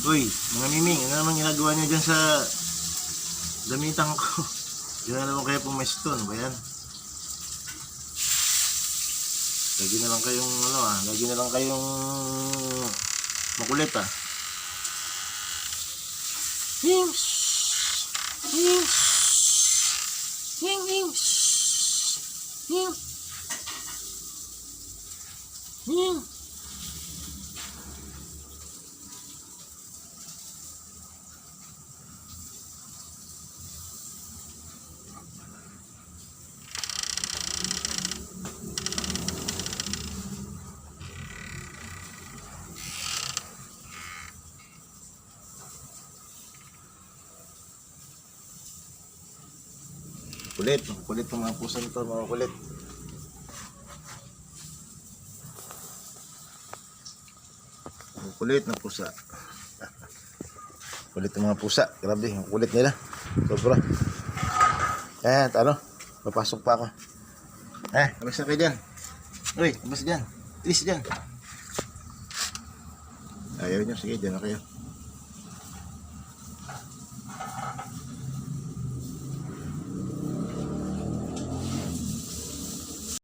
Uy, mga miming, ano naman ginagawa niyo dyan sa gamitan ko? Diyan na naman kayo pumesto, ano ba yan? Lagi na lang kayong, lagi na lang kayong makulit Hing! Hing! Hing! Hing! Hing! Hing! Kulit, kulit ng mga pusa nito, mga kulit. Kulit ng pusa. Kulit ng mga pusa, grabe, ang kulit nila. Sobra. Papasok pa ako. Labas na kayo dyan. Uy, labas dyan. Tilis dyan. Ayaw nyo, sige, dyan na kayo.